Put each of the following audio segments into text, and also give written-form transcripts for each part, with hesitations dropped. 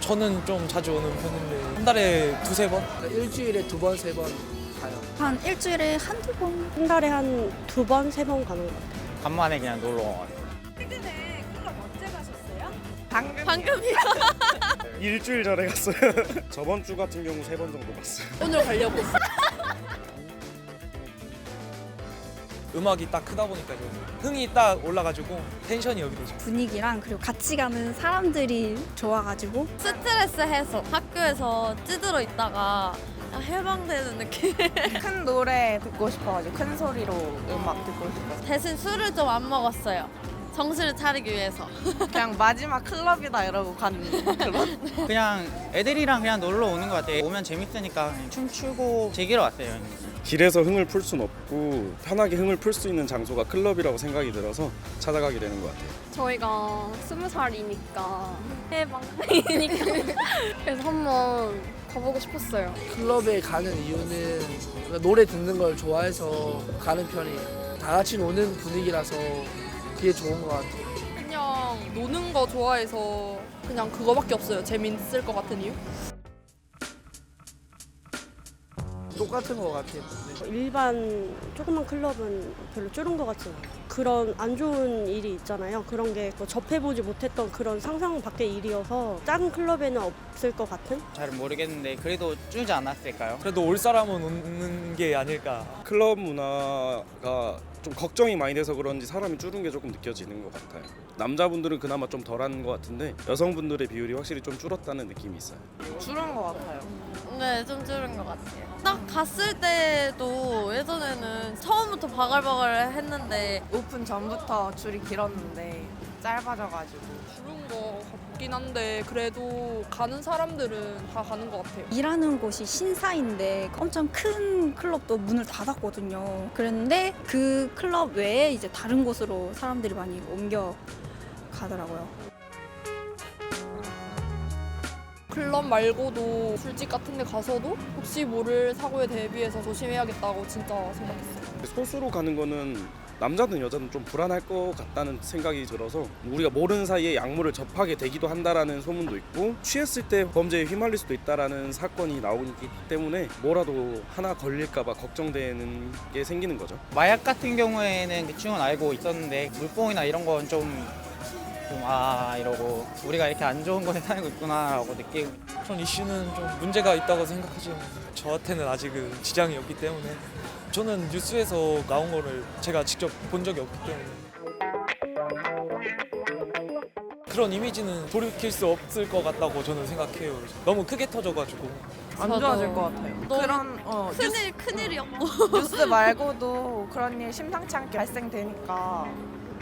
저는 좀 자주 오는 편인데 한 달에 두세 번? 일주일에 2번, 3번 가요. 한 일주일에 한두 번? 한 달에 한 2번, 3번 가는 것 같아요. 간만에 그냥 놀러 와요. 최근에 클럽 언제 가셨어요? 방금이요. 일주일 전에 갔어요. 저번 주 같은 경우 3번 정도 갔어요. 오늘 가려고. 음악이 딱 크다 보니까 좀 흥이 딱 올라가지고 텐션이 여기로 좀. 분위기랑 그리고 같이 가는 사람들이 좋아가지고 스트레스 해소. 학교에서 찌들어 있다가 해방되는 느낌. 큰 노래 듣고 싶어가지고 큰 소리로 음악 듣고 싶어서 대신 술을 좀 안 먹었어요. 정신을 차리기 위해서. 그냥 마지막 클럽이다 이러고 가는 그런. 그냥 애들이랑 그냥 놀러 오는 것 같아요. 오면 재밌으니까 그냥 춤추고 즐기러 왔어요. 길에서 흥을 풀 순 없고 편하게 흥을 풀 수 있는 장소가 클럽이라고 생각이 들어서 찾아가게 되는 것 같아요. 저희가 20살이니까 해방이니까 그래서 한번 가보고 싶었어요. 클럽에 가는 이유는 노래 듣는 걸 좋아해서 가는 편이에요. 다 같이 노는 분위기라서 그게 좋은 것 같아요. 그냥 노는 거 좋아해서 그냥 그거밖에 없어요. 재밌을 것 같은 이유? 똑같은 것 같아요. 일반 조그만 클럽은 별로 쫄은 것 같지 않아요. 그런 안 좋은 일이 있잖아요. 그런 게 뭐 접해보지 못했던 그런 상상 밖의 일이어서 작은 클럽에는 없을 것 같은? 잘 모르겠는데 그래도 쫄지 않았을까요? 그래도 올 사람은 오는 게 아닐까. 클럽 문화가 좀 걱정이 많이 돼서 그런지 사람이 줄은 게 조금 느껴지는 것 같아요. 남자분들은 그나마 좀 덜한 것 같은데 여성분들의 비율이 확실히 좀 줄었다는 느낌이 있어요. 줄은 것 같아요. 네, 좀 줄은 것 같아요. 딱 갔을 때도 예전에는 처음부터 바글바글 했는데 오픈 전부터 줄이 길었는데 짧아져가지고. 부른 거 같긴 한데 그래도 가는 사람들은 다 가는 것 같아요. 일하는 곳이 신사인데 엄청 큰 클럽도 문을 닫았거든요. 그런데 그 클럽 외에 이제 다른 곳으로 사람들이 많이 옮겨 가더라고요. 클럽 말고도 술집 같은 데 가서도 혹시 모를 사고에 대비해서 조심해야겠다고 진짜 생각했어요. 소수로 가는 거는 남자든 여자든 좀 불안할 것 같다는 생각이 들어서 우리가 모르는 사이에 약물을 접하게 되기도 한다라는 소문도 있고 취했을 때 범죄에 휘말릴 수도 있다라는 사건이 나오기 때문에 뭐라도 하나 걸릴까 봐 걱정되는 게 생기는 거죠. 마약 같은 경우에는 대충은 알고 있었는데 물뽕이나 이런 건 좀 이러고 우리가 이렇게 안 좋은 곳에 살고 있구나라고 느끼고. 그런 이슈는 좀 문제가 있다고 생각하지만 저한테는 아직은 지장이 없기 때문에 저는 뉴스에서 나온 거를 제가 직접 본 적이 없기 때문에 그런 이미지는 돌이킬 수 없을 것 같다고 저는 생각해요. 너무 크게 터져가지고. 안 좋아질 것 같아요. 너무 그런 큰일이었고. 뉴스 말고도 그런 일 심상치 않게 발생되니까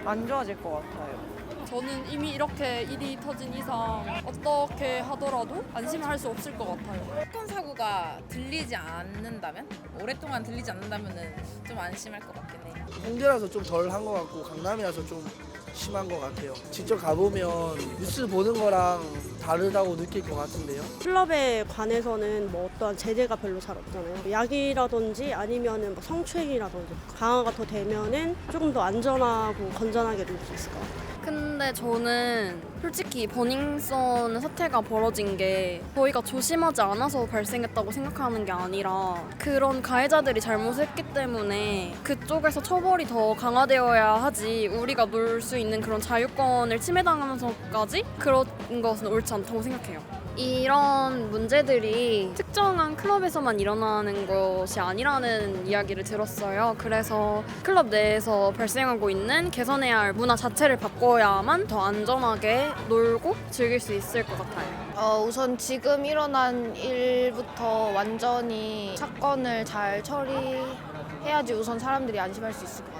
안 좋아질 것 같아요. 저는 이미 이렇게 일이 터진 이상 어떻게 하더라도 안심할 수 없을 것 같아요. 사건 사고가 들리지 않는다면? 오랫동안 들리지 않는다면 좀 안심할 것 같긴 해요. 홍대라서 좀 덜 한 것 같고 강남이라서 좀 심한 것 같아요. 직접 가보면 뉴스 보는 거랑 다르다고 느낄 것 같은데요. 클럽에 관해서는 뭐 어떠한 제재가 별로 잘 없잖아요. 약이라든지 아니면은 뭐 성추행이라든지 강화가 더 되면은 조금 더 안전하고 건전하게 놀 수 있을 것 같아요. 근데 저는 솔직히 버닝썬 사태가 벌어진 게 저희가 조심하지 않아서 발생했다고 생각하는 게 아니라 그런 가해자들이 잘못했기 때문에 그쪽에서 처벌이 더 강화되어야 하지 우리가 놀 수 있는 그런 자유권을 침해당하면서까지 그런 것은 옳지 않다고 생각해요. 이런 문제들이 특정한 클럽에서만 일어나는 것이 아니라는 이야기를 들었어요. 그래서 클럽 내에서 발생하고 있는 개선해야 할 문화 자체를 바꿔야만 더 안전하게 놀고 즐길 수 있을 것 같아요. 우선 지금 일어난 일부터 완전히 사건을 잘 처리해야지 우선 사람들이 안심할 수 있을 것 같아요.